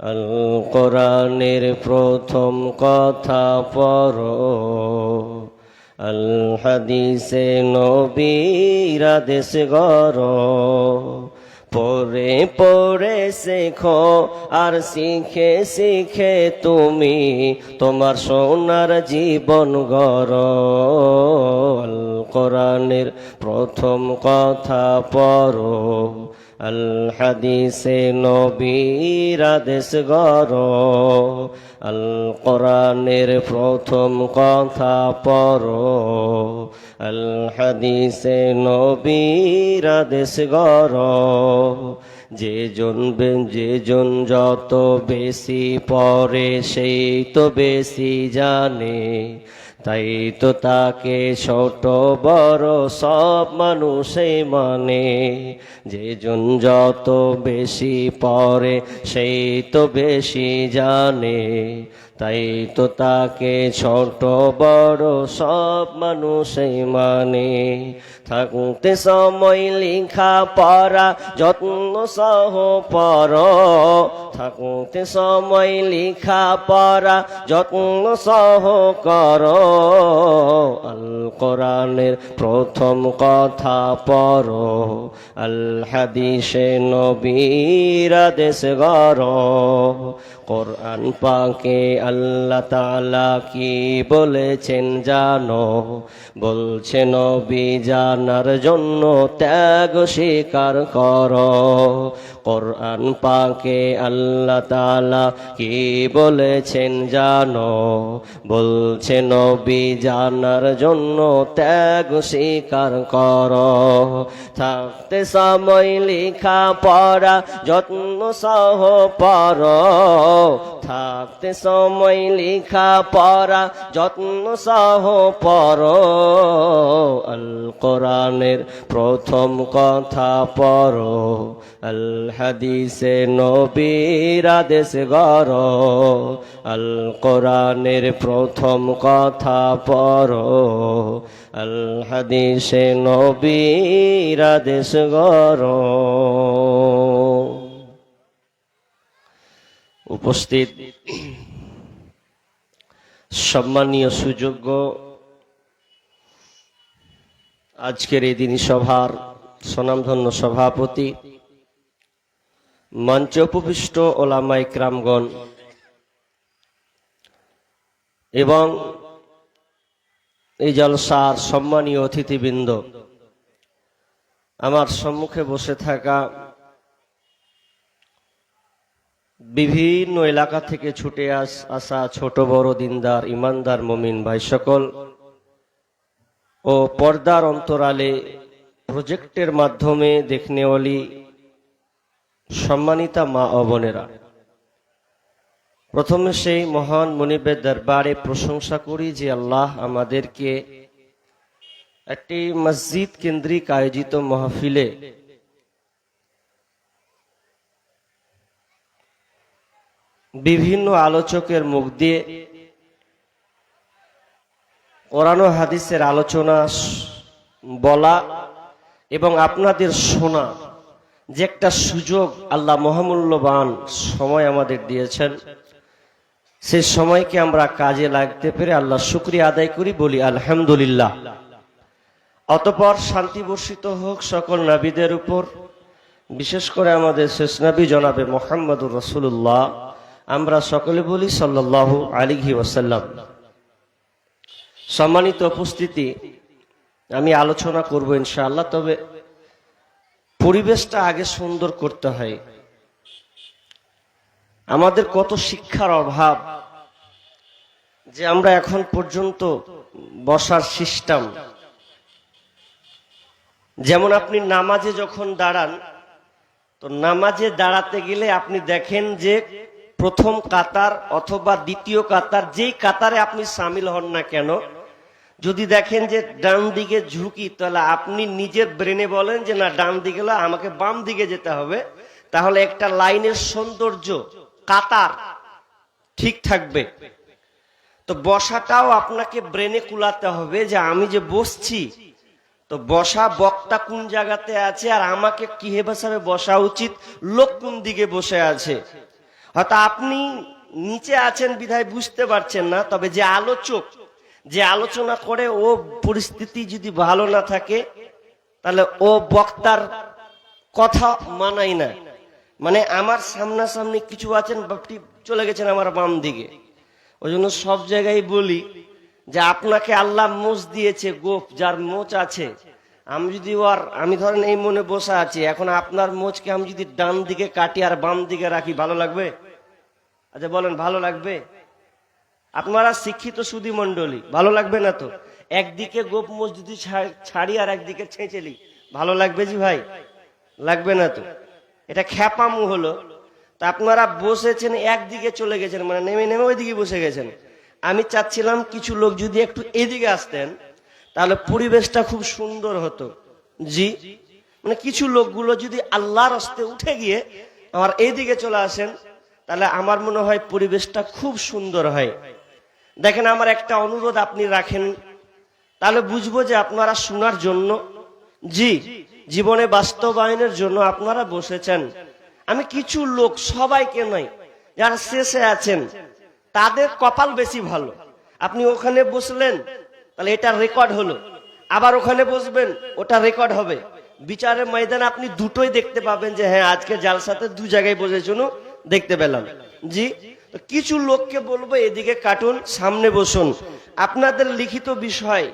আল কোরআনের প্রথম কথা পড়ো, আল হাদিসে নবীর আদেশ গড়ো। পড়ে পড়ে শেখো আর শিখে শিখে তুমি তোমার সোনার জীবন গড়ো। আল কোরআনের প্রথম কথা পড়ো, আল হাদিসে নবীর আদেশ গড়ো। আল কোরআনের প্রথম কথা পড়ো, আল হাদিসে নবীর আদেশ গড়ো। যে জন যত বেশি পড়ে সেই তো বেশি জানে, তাই তো তাকে ছোট বড় সব মানুষই মানে। যে জন যত বেশি পড়ে সেই তো বেশি জানে, তাই তো তাকে ছোট বড় সব মানুষই মানে। থাকতে সময় লেখা পড়া যত্ন সহ পড়ো, থাকতে সময় লেখা পড়া যত্ন সহ করো। আল কোরআনের প্রথম কথা পড়ো, আল হাদিসে নবীর আদেশ গড়ো। কোরআন পাকে আল্লাহ তাআলা কি বলেছেন জানো? বলছেন নবী জানার জন্য ত্যাগ স্বীকার করো। কোরআন পাকে আল্লাহ তাআলা কি বলেছেন জানো? বলছেন নবী জানার জন্য ত্যাগ স্বীকার করো। থাকতে সময় লেখা পড়া যত্ন সহ পড়ো, থাকতে সময় লেখা পড়া যত্ন সহ পড়ো। আল কোরআনের প্রথম কথা পড়ো, আল হাদিসে নবীর আদেশ গড়ো। আল কোরআনের প্রথম কথা পড়ো, আল হাদিসে নবীর আদেশ গড়ো। উপস্থিত সম্মানীয় সুযোগ্য আজকের এই দিনী সভার স্বনামধন্য সভাপতি, মঞ্চে উপবিষ্ট ওলামায়ে কেরামগণ এবং এই জলসার সম্মানীয় অতিথিবৃন্দ, আমার সম্মুখে বসে থাকা বিভিন্ন এলাকা থেকে ছুটে আসা ছোট বড় দিনদার ইমানদার মুমিন ভাই সকল ও পর্দার অন্তরালে প্রজেক্টের মাধ্যমে দেখনেওয়ালি সম্মানিতা মা ও বোনেরা, প্রথমে সেই মহান মুনিবের দরবারে প্রশংসা করি যে আল্লাহ আমাদেরকে একটি মসজিদ কেন্দ্রিক আয়োজিত মাহফিলে বিভিন্ন আলোচকের মুখ দিয়ে কোরআন ও হাদিসের আলোচনা বলা এবং আপনাদের শোনা যে একটা সুযোগ আল্লাহ মহামূল্যবান সময় আমাদের দিয়েছেন, সেই সময়কে আমরা কাজে লাগতে পেরে আল্লাহ শুকরিয়া আদায় করি, বলি আলহামদুলিল্লাহ। অতঃপর শান্তি বর্ষিত হোক সকল নবীদের উপর, বিশেষ করে আমাদের শেষ নবী জনাবে মুহাম্মদুর রাসূলুল্লাহ, আমরা সকলে বলি সাল্লাল্লাহু আলাইহি ওয়াসাল্লাম। সম্মানিত উপস্থিতি, আমি আলোচনা করব ইনশাআল্লাহ, তবে পরিবেশটা আগে সুন্দর করতে হয়। আমাদের কত শিক্ষার অভাব যে আমরা এখন পর্যন্ত বসার সিস্টেম, যেমন আপনি নামাজে যখন দাঁড়ান, তো নামাজে দাঁড়াতে গেলে আপনি দেখেন যে প্রথম কাতার অথবা দ্বিতীয় কাতার, যেই কাতারে আপনি সামিল হন না কেন, যদি দেখেন যে ডান দিকে ঝুঁকি, তাহলে আপনি নিজের ব্রেনে বলেন যে না, ডান দিকে আমাকে বাম দিকে যেতে হবে, তাহলে একটা লাইনের সৌন্দর্য কাতার ঠিক থাকবে। তো বসাটাও আপনাকে ব্রেনে কুলাতে হবে যে আমি যে বসছি, তো বসা বক্তা কোন জায়গাতে আছে আর আমাকে কি হিসাবে বসা উচিত, লোক কোন দিকে বসে আছে। হয়তো আপনি নিচে আছেন বিধায় বুঝতে পারছেন না, তবে যে আলোচক যে আলোচনা করে ও পরিস্থিতি যদি ভালো না থাকে তাহলে ও বক্তার কথা মানাই না। মানে আমার সামনাসামনি কিছু আছেন, বাপটি চলে গেছেন আমার বাম দিকে। ওই জন্য সব জায়গায় বলি যে আপনাকে আল্লাহ মোচ দিয়েছে, গোপ যার মোচ আছে, আমি ধরেন এই মনে বসে আছি, এখন আপনার মোচকে আমি যদি ডান দিকে কাটি আর বাম দিকে রাখি ভালো লাগবে? আচ্ছা বলেন, ভালো লাগবে? আপনারা শিক্ষিত সুধী মন্ডলী, ভালো লাগবে না তো? একদিকে গোপ মোচ যদি ছাড়ি আর একদিকে ছেঁচেলি ভালো লাগবে জি ভাই? লাগবে না তো। এটা খ্যাপামু হলো। তা আপনারা বসেছেন একদিকে চলে গেছেন, মানে নেমে নেমে ওইদিকে বসে গেছেন। আমি চাচ্ছিলাম কিছু লোক যদি একটু এদিকে আসতেন তাহলে পরিবেশটা খুব সুন্দর হতো। জি, মানে কিছু লোকগুলো যদি আল্লাহর হস্তে উঠে গিয়ে আমার এইদিকে চলে আসেন তাহলে আমার মনে হয় পরিবেশটা খুব সুন্দর হয়। দেখেন, আমার একটা অনুরোধ আপনি রাখেন, তাহলে বুঝবো যে আপনারা শোনার জন্য, জি, জীবনে বাস্তবায়নের জন্য আপনারা বসেছেন। আমি কিছু লোক, সবাইকে নয়, যারা শেষে আছেন তাদের কপাল বেশি ভালো। আপনি ওখানে বসলেন তাহলে এটা রেকর্ড হলো, আবার ওখানে বসবেন ওটা রেকর্ড হবে। বিচারের ময়দানে আপনি দুটোই দেখতে পাবেন যে হ্যাঁ আজকে জালসাতে দু জায়গায় বসেছিল, দেখতে পেলাম। জি, তো কিছু লোককে বলবো এদিকে কাটুন, সামনে বসুন। আপনাদের লিখিত বিষয়,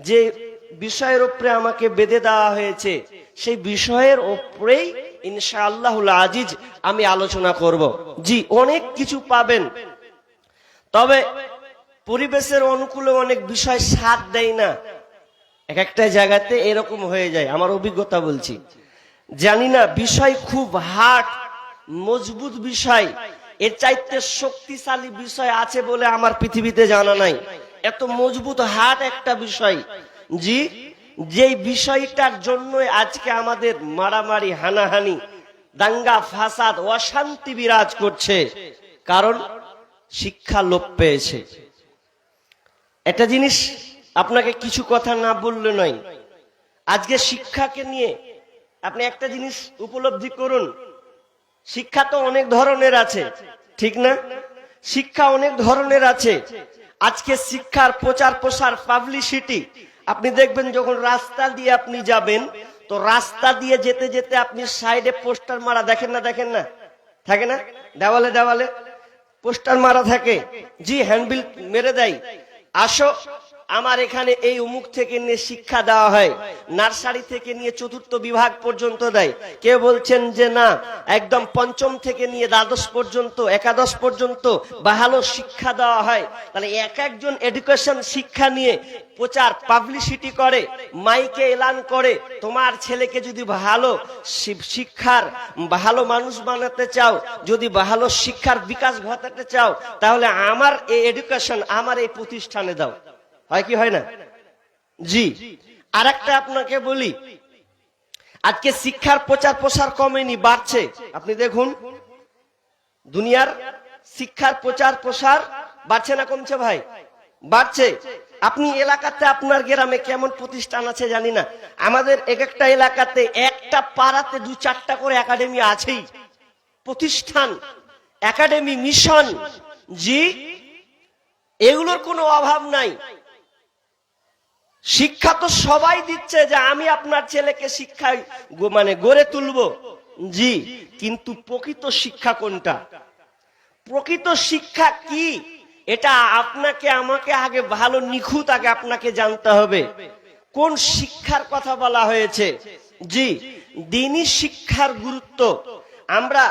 যে বিষয়ের উপরে আমাকে বেঁধে দেওয়া হয়েছে, সেই বিষয়ের উপরেই ইনশাআল্লাহুল আজিজ আমি আলোচনা করব। জি, অনেক কিছু পাবেন, তবে পরিবেশের অনুকূলে অনেক বিষয় সাথ দেয় না। এক একটা জায়গাতে এরকম হয়ে যায়, আমার অভিজ্ঞতা বলছি। জানি না, বিষয় খুব হার্ড মজবুত বিষয়, এর চাইতে শক্তিশালী বিষয় আছে বলে আমার পৃথিবীতে জানা নাই। এত মজবুত হার্ড একটা বিষয়, জি, যেই বিষয়টার জন্য আজকে আমাদের মারামারি, হানাহানি, দাঙ্গা ফাসাদ, অশান্তি বিরাজ করছে, কারণ শিক্ষা লোপ পেয়েছে। একটা জিনিস আপনাকে কিছু কথা না বললে নয়, আজকে শিক্ষাকে নিয়ে আপনি একটা জিনিস উপলব্ধি করুন। শিক্ষা তো অনেক ধরনের আছে, ঠিক না? শিক্ষা অনেক ধরনের আছে। আজকে শিক্ষার প্রচার প্রসার, পাবলিসিটি, আপনি দেখবেন যখন রাস্তা দিয়ে আপনি যাবেন, তো রাস্তা দিয়ে যেতে যেতে আপনি সাইডে পোস্টার মারা দেখেন না? দেখেন না? থাকে না? দেওয়ালে দেওয়ালে পোস্টার মারা থাকে। জি, হ্যান্ডবিল মেরে দেয়, আসো আমার এখানে এই অমুক থেকে নিয়ে শিক্ষা দেওয়া হয়, নার্সারি থেকে নিয়ে চতুর্থ বিভাগ পর্যন্ত দেয়। কেউ বলছেন যে না, একদম পঞ্চম থেকে নিয়ে দ্বাদশ পর্যন্ত, একাদশ পর্যন্ত ভালো শিক্ষা দেওয়া হয়। তাহলে এক একজন এডুকেশন শিক্ষা নিয়ে প্রচার পাবলিসিটি করে, মাইকে এলান করে, তোমার ছেলেকে যদি ভালো শিক্ষার ভালো মানুষ বানাতে চাও, যদি ভালো শিক্ষার বিকাশ ঘটাতে চাও, তাহলে আমার এই এডুকেশন, আমার এই প্রতিষ্ঠানে দাও। হয় কি হয় না? জি, আর একটা আপনাকে বলি, আজকে শিক্ষার প্রচার প্রসার কমেনি, বাড়ছে। আপনি দেখুন দুনিয়ার শিক্ষার প্রচার প্রসার বাড়ছে না কমছে ভাই? বাড়ছে। আপনি এলাকাতে, আপনার গ্রামে কেমন প্রতিষ্ঠান আছে জানি না, আমাদের এক একটা এলাকাতে, একটা পাড়াতে 2-4টা করে একাডেমি আছেই, প্রতিষ্ঠান, একাডেমি, মিশন। জি, এগুলোর কোনো অভাব নাই। শিক্ষা তো সবাই দিচ্ছে যে আমি আপনার ছেলেকে শিক্ষায় মানে গড়ে তুলবো। জি, কিন্তু প্রকৃত শিক্ষা কোনটা? প্রকৃত শিক্ষা কি, এটা আপনাকে আমাকে আগে ভালো নিখুঁত আগে আপনাকে জানতে হবে। কোন শিক্ষার কথা বলা হয়েছে? জি, দ্বীনি শিক্ষার গুরুত্ব। আমরা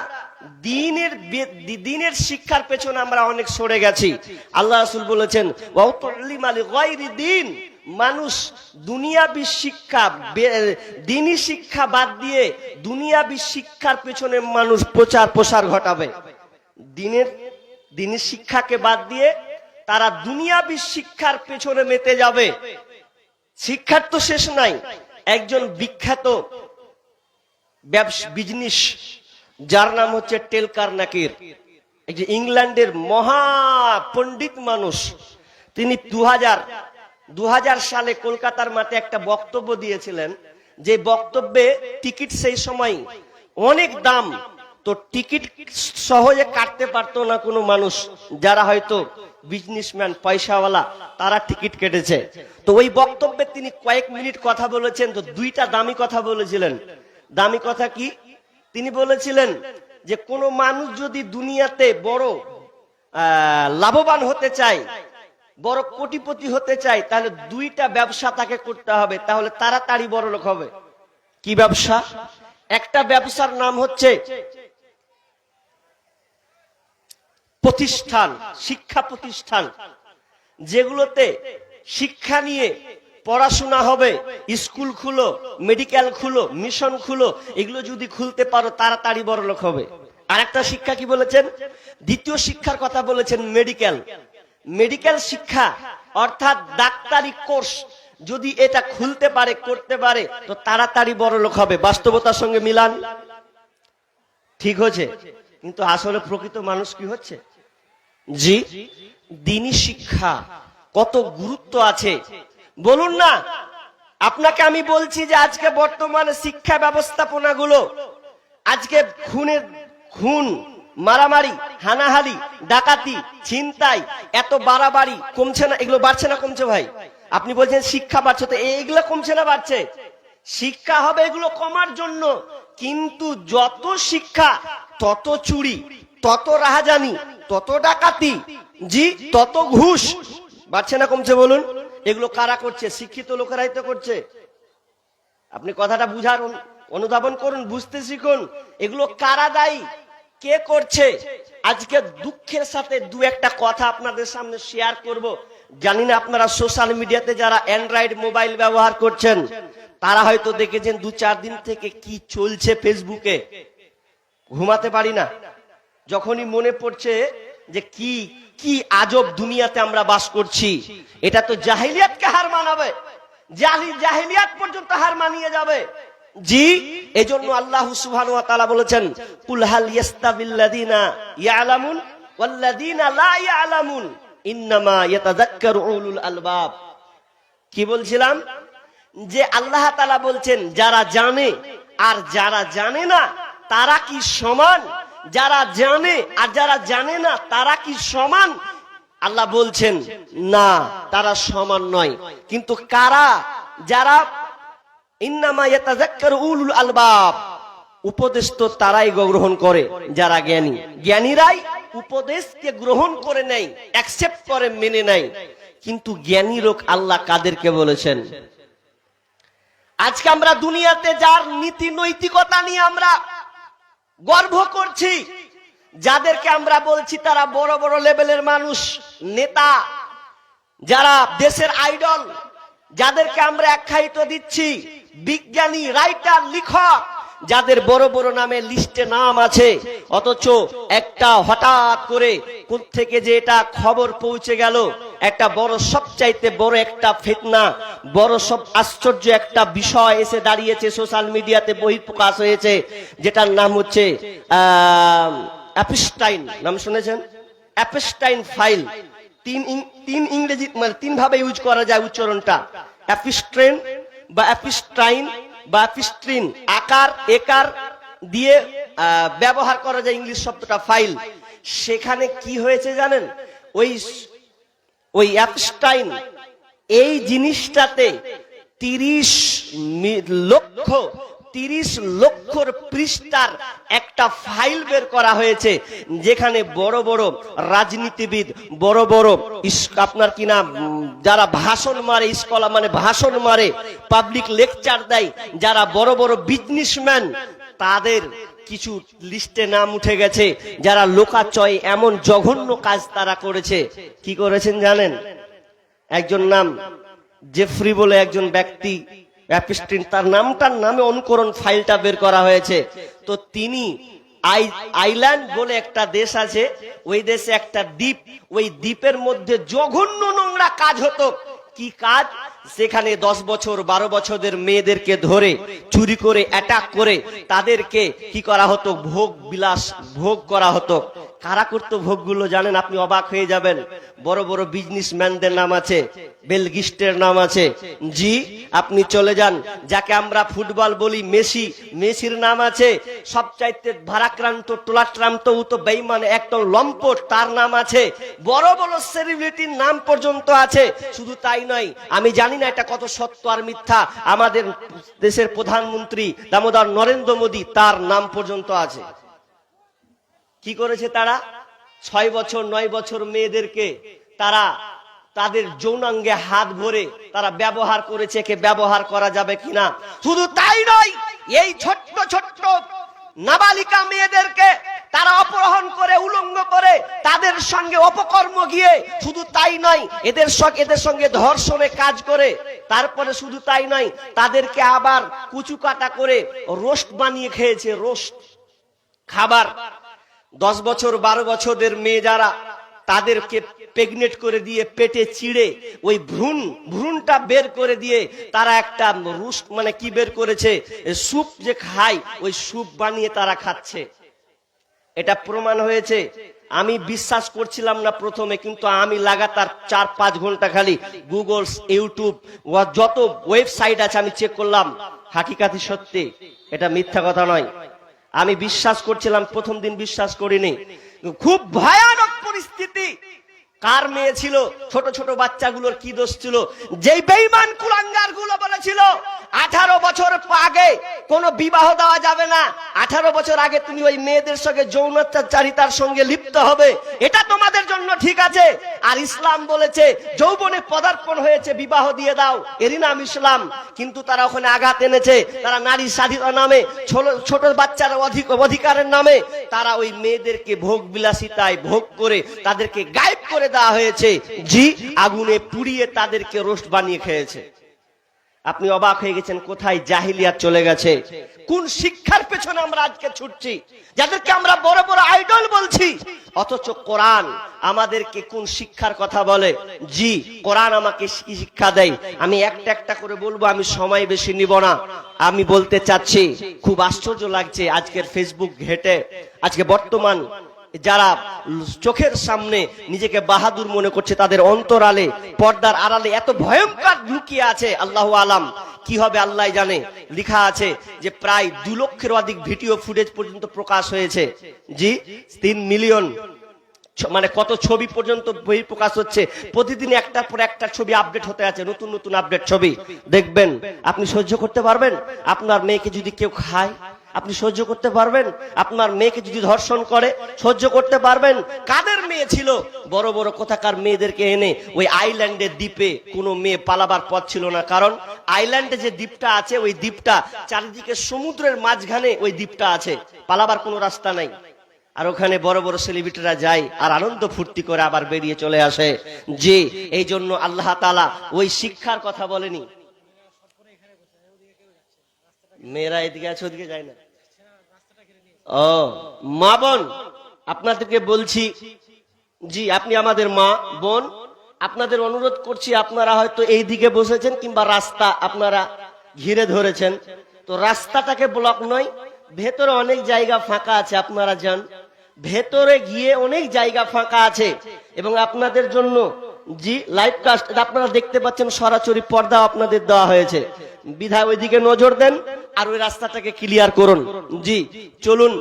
দ্বীনের শিক্ষার পেছনে আমরা অনেক সরে গেছি। আল্লাহ রাসূল বলেছেন, মানুষ দুনিয়াবি শিক্ষা, দ্বীনি শিক্ষা বাদ দিয়ে দুনিয়াবি শিক্ষার পেছনে মানুষ প্রচার প্রসার ঘটাবে। দ্বীনি শিক্ষাকে বাদ দিয়ে তারা দুনিয়াবি শিক্ষার পেছনে মেতে যাবে। শিক্ষার তো শেষ নাই। একজন বিখ্যাত বিজনেস, যার নাম হচ্ছে টেল কার্নেগির, এই যে ইংল্যান্ডের মহা পণ্ডিত মানুষ, তিনি 2000 সালে কলকাতার মাঠে একটা বক্তব্য দিয়েছিলেন। যে বক্তব্যে টিকিট সেই সময় অনেক দাম, তো টিকিট সহজে কাটতে পারতো না কোনো মানুষ, যারা হয়তো বিজনেসম্যান পয়সাওয়ালা তারা টিকিট কেটেছে। তো ওই বক্তব্যে তিনি কয়েক মিনিট কথা বলেছেন, তো দুইটা দামি কথা বলেছিলেন। দামি কথা কি? তিনি বলেছিলেন যে কোনো মানুষ যদি দুনিয়াতে বড় লাভবান হতে চায়, বড় কোটিপতি হতে চায়, তাহলে দুইটা ব্যবসা তাকে করতে হবে, তাহলে তাড়াতাড়ি বড় লোক হবে। কি ব্যবসা? একটা ব্যবসার নাম হচ্ছে প্রতিষ্ঠান, শিক্ষা প্রতিষ্ঠান, যেগুলোতে শিক্ষা নিয়ে পড়াশোনা হবে। স্কুল খুলো, মেডিকেল খুলো, মিশন খুলো, এগুলো যদি খুলতে পারো তাড়াতাড়ি বড় লোক হবে। আর একটা শিক্ষা কি বলেছেন? দ্বিতীয় শিক্ষার কথা বলেছেন মেডিকেল। মেডিকেল শিক্ষা অর্থাৎ ডাক্তারি কোর্স যদি এটা খুলতে পারে, করতে পারে, তো তাড়াতাড়ি বড় লোক হবে। বাস্তবতার সঙ্গে মিলান। ঠিক হচ্ছে? কিন্তু আসলে প্রকৃত মানুষ কি হচ্ছে? জি, দ্বীনি শিক্ষা কত গুরুত্ব আছে বলুন না। আপনাকে আমি বলছি যে আজকে বর্তমানে শিক্ষা ব্যবস্থাপনা গুলো, আজকে খুন, মারামারি, হানাহানি, ডাকাতি, ছিনতাই, এত বাড়াবাড়ি কমছে না? এগুলো বাড়ছে না কমছে? ভাই আপনি বলছেন শিক্ষা বাড়ছে, তো এইগুলো কমছে না বাড়ছে? শিক্ষা হবে এগুলো কমার জন্য, কিন্তু যত শিক্ষা তত চুরি, তত রাহাজানি, তত ডাকাতি, জি তত ঘুষ। বাড়ছে না কমছে বলুন? এগুলো কারা করছে? শিক্ষিত লোকেরাই তো করছে। আপনি কথাটা বুঝার অনুধাবন করুন, বুঝতে শিখুন। এগুলো কারা দায়ী, কে করছে? আজকে দুঃখের সাথে দু একটা কথা আপনাদের সামনে শেয়ার করব। জানি না আপনারা সোশ্যাল মিডিয়াতে যারা অ্যান্ড্রয়েড মোবাইল ব্যবহার করছেন তারা হয়তো দেখেছেন 2-4 দিন থেকে কি চলছে ফেসবুকে। ঘুমাতে পারি না, যখনই মনে পড়ছে যে কি কি আজব দুনিয়াতে আমরা বাস করছি। এটা তো জাহিলিয়াতকে হার মানাবে, জাহিলিয়াত পর্যন্ত হার মানিয়ে যাবে। জি, এজন্য আল্লাহ সুবহানাহু ওয়া তাআলা বলেছেন, কুল হাল ইয়াস্তাবিল্লাযিনা ইয়ালামুন ওয়াল্লাযিনা লা ইয়ালামুন ইন্নামা ইয়াতাযাক্কারু উলুল আলবাব। কি বলছিলাম? যে আল্লাহ তাআলা বলছেন যারা জানে আর যারা জানে না তারা কি সমান? যারা জানে আর যারা জানে না তারা কি সমান? আল্লাহ বলছেন না, তারা সমান নয়। কিন্তু কারা? যারা ইন্নামা ইয়াতাযাক্কারু উলুল আলবাব, উপদেশ তো তারাই গ্রহণ করে যারা জ্ঞানী। জ্ঞানীরাই উপদেশকে গ্রহণ করে নেয়, অ্যাকসেপ্ট করে, মেনে নেয়। কিন্তু জ্ঞানী লোক আল্লাহ কাদেরকে বলেছেন? আজকে আমরা দুনিয়াতে যার নীতি নৈতিকতা নিয়ে আমরা গর্ব করছি, যাদেরকে আমরা বলছি তারা বড় বড় লেভেলের মানুষ, নেতা, যারা দেশের আইডল, যাদেরকে আমরা আখ্যায়িত দিচ্ছি বিজ্ঞানী, রাইটার, লেখক, যাদের বড় বড় নামে লিস্টে নাম আছে, অথচ একটা হঠাৎ করে কোত্থেকে যে এটা খবর পৌঁছে গেল, একটা বড়, সবচাইতে বড় একটা ফিতনা, বড় সব আশ্চর্য একটা বিষয় এসে দাঁড়িয়েছে, সোশ্যাল মিডিয়াতে বহিঃপ্রকাশ হয়েছে, যেটার নাম হচ্ছে অ্যাপস্টাইন। নাম শুনেছেন? Epstein file. তিন ইংরেজি মানে 3 ভাবে ইউজ করা যায় উচ্চারণটা। অ্যাপস্ট্রেন বা অ্যাপস্টাইন বা অ্যাপস্ট্রিন, আকার একার দিয়ে ব্যবহার করা যায় ইংলিশ শব্দটা ফাইল। সেখানে কি হয়েছে জানেন? ওই অ্যাপস্টাইন এই জিনিসটাতে 30 লক্ষর পৃষ্ঠার একটা ফাইল বের করা হয়েছে, যেখানে বড় বড় রাজনীতিবিদ, বড় বড় আপনার কি নাম, যারা ভাষণ মারে, স্কলার মানে ভাষণ মারে, পাবলিক লেকচার দেয়, যারা বড় বড় বিজনেসম্যান, তাদের কিছু লিস্টে নাম উঠে গেছে, যারা লোকাচয় এমন জঘন্য কাজ তারা করেছে। কি করেছেন জানেন? একজন নাম জেফরি বলে একজন ব্যক্তি, অ্যাপস্টাইন, তার নামে অনুকরণ ফাইলটা বের করা হয়েছে। তো তিনি আইল্যান্ড বলে একটা দেশ আছে, ওই দেশে একটা দ্বীপ, ওই দ্বীপের মধ্যে জঘন্য নোংরা কাজ হতো। কি কাজ? সেখানে 10 বছর 12 বছরের মেয়েদেরকে ধরে চুরি করে, অ্যাটাক করে তাদেরকে কি করা হতো? ভোগ বিলাস ভোগ করা হতো। কারা করতো ভোগগুলো জানেন? আপনি অবাক হয়ে যাবেন। বড় বড় বিজনেসম্যানদের নাম আছে, বেল গিস্টের নাম আছে। জি, আপনি চলে যান, যাকে আমরা ফুটবল বলি মেসি, মেসির নাম আছে। সবচাইতে ভারাক্রান্ত টোলাক্রান্ত তো বেঈমান একদম লম্পট, তার নাম আছে। বড় বড় সেলিব্রিটির নাম পর্যন্ত আছে। শুধু তাই নয়, আমি জানি না এটা কত সত্য আর মিথ্যা, আমাদের দেশের প্রধানমন্ত্রী দামোদর নরেন্দ্র মোদী, তার নাম পর্যন্ত আছে। কি করেছে তারা? 6 বছর 9 বছর মেয়েদেরকে তারা তাদের যৌনাঙ্গে হাত ভরে তারা ব্যবহার করেছে, কে ব্যবহার করা যাবে কিনা। শুধু তাই নয়, এই ছোট্ট ছোট্ট নাবালিকা মেয়েদেরকে তারা অপহরণ করে, উলঙ্গ করে তাদের সঙ্গে অপকর্ম গিয়ে, শুধু তাই নয়, এদের সঙ্গে ধর্ষণে কাজ করে। তারপরে শুধু তাই নয়, তাদেরকে আবার কুচু কাটা করে রোস্ট বানিয়ে খেয়েছে, রোস্ট খাবার। 10 বছর 12 বছরের মেয়ে যারা, তাদেরকে প্রেগনেন্ট করে দিয়ে পেটে চিড়ে ওই ভ্রূণটা বের করে দিয়ে তারা একটা রোস্ট মানে কি বের করেছে, স্যুপ যে খায় ওই স্যুপ বানিয়ে তারা খাচ্ছে। এটা প্রমাণ হয়েছে। আমি বিশ্বাস করছিলাম না প্রথমে, কিন্তু আমি লাগাতার 4-5 ঘন্টা খালি গুগল, ইউটিউব, যত ওয়েবসাইট আছে আমি চেক করলাম। হাকিকাতি সত্যি, এটা মিথ্যা কথা নয়। আমি বিশ্বাস করছিলাম, প্রথম দিন বিশ্বাস করিনি। খুব ভয়ানক পরিস্থিতি। কার মেয়ে ছিল? ছোট ছোট বাচ্চাগুলোর কি দোষ ছিল? যেই বেঈমান কুলাঙ্গার গুলো বলেছিল 18 বছর আগে কোনো বিবাহ দেওয়া যাবে না, 18 বছর আগে তুমি ওই মেয়েদের সঙ্গে যৌনাচারিতার সঙ্গে লিপ্ত হবে, এটা তোমাদের জন্য ঠিক আছে। আর ইসলাম বলেছে যৌবনে পদার্পণ হয়েছে, বিবাহ দিয়ে দাও, এরই নাম ইসলাম। কিন্তু তারা ওখানে আঘাত এনেছে। তারা নারী স্বাধীনতার নামে, ছোট বাচ্চার অধিকারের নামে তারা ওই মেয়েদেরকে ভোগ বিলাসিতায় ভোগ করে তাদেরকে গায়েব করে দেওয়া হয়েছে। জি, আগুনে পুড়িয়ে তাদেরকে রোস্ট বানিয়ে খেয়েছে। আপনি অবাক হয়ে গেছেন, কোথায় জাহিলিয়াত চলে গেছে? কোন শিক্ষার পেছনে আমরা আজকে ছুটছি, যাদেরকে আমরা বড় বড় আইডল বলছি, অথচ কোরআন আমাদেরকে কোন শিক্ষার কথা বলে? জি, কোরআন আমাকে কি শিক্ষা দেয়? আমি একটা একটা করে বলবো, আমি সময় বেশি নিব না। আমি বলতে চাচ্ছি, খুব আশ্চর্য লাগছে আজকের ফেসবুক ঘেটে, আজকে বর্তমান যারা চোখের সামনে নিজেকে বাহাদুর মনে করছে, তাদের অন্তরালে, পর্দার আড়ালে এত ভয়ঙ্কর লুকিয়ে আছে। আল্লাহু আলাম, কি হবে আল্লাহ জানে। লেখা আছে যে প্রায় 2 লক্ষের অধিক ভিডিও ফুটেজ পর্যন্ত প্রকাশ হয়েছে। জি, 3 মিলিয়ন মানে কত ছবি পর্যন্ত বই প্রকাশ হচ্ছে। প্রতিদিন একটার পর একটা ছবি আপডেট হতে আছে, নতুন নতুন আপডেট ছবি দেখবেন। আপনি সহ্য করতে পারবেন? আপনার মেয়েকে যদি কেউ খায়, আপনি সহ্য করতে পারবেন? আপনার মেয়েকে যদি ধর্ষণ করে, সহ্য করতে পারবেন? কাদের মেয়ে ছিল? বড় বড় কোথাকার মেয়েদেরকে এনে ওই আইল্যান্ডের দ্বীপে কোনো মেয়ে পালাবার পথ ছিল না। কারণ আইল্যান্ডে যে দ্বীপটা আছে, ওই দ্বীপটা চারিদিকে সমুদ্রের মাঝখানে ওই দ্বীপটা আছে, পালাবার কোনো রাস্তা নাই। আর ওখানে বড় বড় সেলিব্রিটিরা যায় আর আনন্দ ফুর্তি করে আবার বেরিয়ে চলে আসে। যে এই জন্য আল্লাহ তাআলা ওই শিক্ষার কথা বলেনি। মেয়েরা এদিকে আছে, ওদিকে যায় না। ও মা বোন, আপনাদেরকে বলছি, জি আপনি আমাদের মা বোন, আপনাদের অনুরোধ করছি, আপনারা হয়তো এই দিকে বসেছেন কিংবা রাস্তা আপনারা ঘিরে ধরেছেন, তো রাস্তাটাকে ব্লক নয়, ভেতরে অনেক জায়গা ফাঁকা আছে, আপনারা যান, ভেতরে গিয়ে অনেক জায়গা ফাঁকা আছে। এবং আপনাদের জন্য জি লাইভ কাস্ট আপনারা দেখতে পাচ্ছেন, সরাসরি পর্দা আপনাদের দেওয়া হয়েছে, বিধায় ওইদিকে নজর দেন আর ওই রাস্তাটাকে ক্লিয়ার করুন। জি চলুন।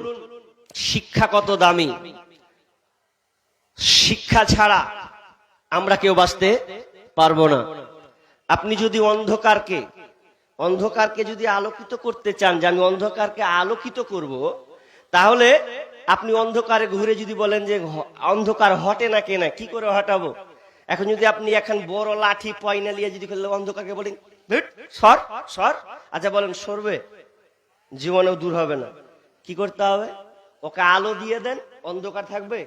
শিক্ষা কত দামি, শিক্ষা ছাড়া আমরা কেউ বাঁচতে পারবো না। আপনি যদি অন্ধকারকে যদি আলোকিত করতে চান, যে আমি অন্ধকারকে আলোকিত করব, তাহলে আপনি অন্ধকারে ঘুরে যদি বলেন যে অন্ধকার হটে না কেনা, কি করে হটাবো? এখন যদি আপনি এখন বড় লাঠি পয়না নিয়ে যদি অন্ধকারকে বলেন সর সর, আচ্ছা বলেন সরবে? জীবনেও দূর হবে না। কি করতে হবে? ওকে আলো দিয়ে দেন, অন্ধকার থাকবে,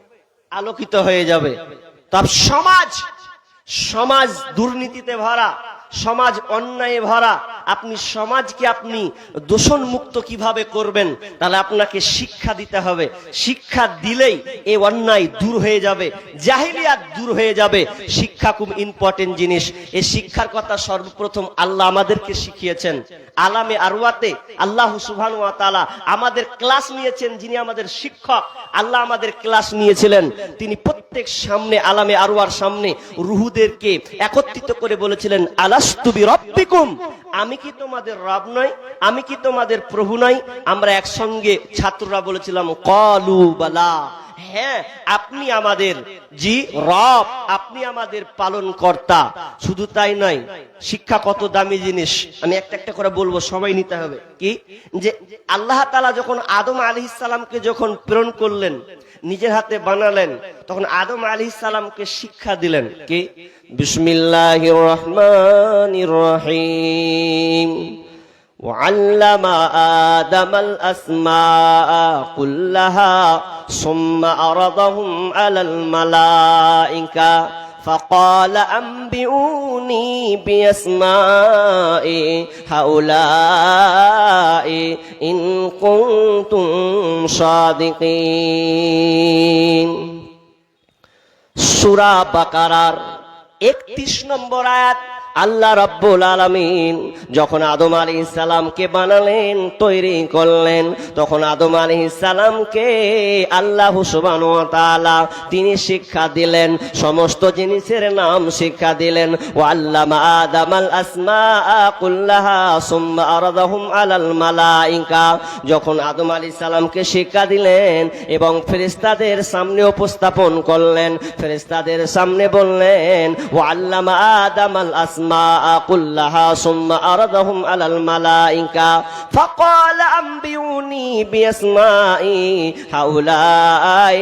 আলোকিত হয়ে যাবে। তবে সমাজ দুর্নীতিতে ভরা, সমাজ অন্যায় ভরা, আপনি সমাজকে আপনি দূষণ মুক্ত কিভাবে করবেন, তাহলে আপনাকে শিক্ষা দিতে হবে। শিক্ষা দিলেই এই অন্যায় দূর হয়ে যাবে, জাহিলিয়াত দূর হয়ে যাবে। শিক্ষা খুব ইম্পর্টেন্ট জিনিস। এই শিক্ষার কথা সর্বপ্রথম আল্লাহ আমাদেরকে শিখিয়েছেন। আলামে আরওয়াতে আল্লাহ সুবহানাহু ওয়া তাআলা আমাদের ক্লাস নিয়েছেন। যিনি আমাদের শিক্ষক, আল্লাহ আমাদের ক্লাস নিয়েছিলেন। তিনি প্রত্যেক সামনে আলামে আরওয়ার সামনে রুহুদেরকে একত্রিত করে বলেছিলেন, আলাস্তু বিরাব্বিকুম, আমি কি তোমাদের রব নই, আমি কি তোমাদের প্রভু নই? আমরা একসঙ্গে ছাত্ররা বলেছিলাম ক্বালু বালা, হ্যাঁ আপনি আমাদের জি রব, আপনি আমাদের পালন কর্তা। শুধু তাই নয়, শিক্ষা কত দামি জিনিস, আমি একটা একটা করে বলবো, সবাই নিতে হবে। কি যে আল্লাহ তাআলা যখন আদম আলাইহিস সালামকে যখন প্রেরণ করলেন, নিজের হাতে বানালেন, তখন আদম আলাইহিস সালামকে শিক্ষা দিলেন কি বিসমিল্লাহির রহমানির রহিম وعلم آدم الأسماء كلها ثم عرضهم على الملائكة فقال أنبئوني بأسماء هؤلاء إن كنتم صادقين। সূরা বাকারার 31 নম্বর আয়াত। আল্লাহ রাব্বুল আলামিন যখন আদম আলাইহিস সালামকে বানালেন, তৈরি করলেন, তখন আদম আলাইহিস সালামকে আল্লাহ সুবহানাহু ওয়া তাআলা তিনি শিক্ষা দিলেন, সমস্ত জিনিসের নাম শিক্ষা দিলেন। ওয়া আল্লামা আদামাল আসমাআ কুল্লাহা সুম্মা আরাদাহুম আলাল মালাইকা, যখন আদম আলাইহিস সালামকে শিক্ষা দিলেন এবং ফেরেশতাদের সামনে উপস্থাপন করলেন, ফেরেশতাদের সামনে বললেন, ওয়া আল্লামা আদামাল আসমাআ كلها ثم عرضهم على الملائكة فقال أنبئوني بأسماء هؤلاء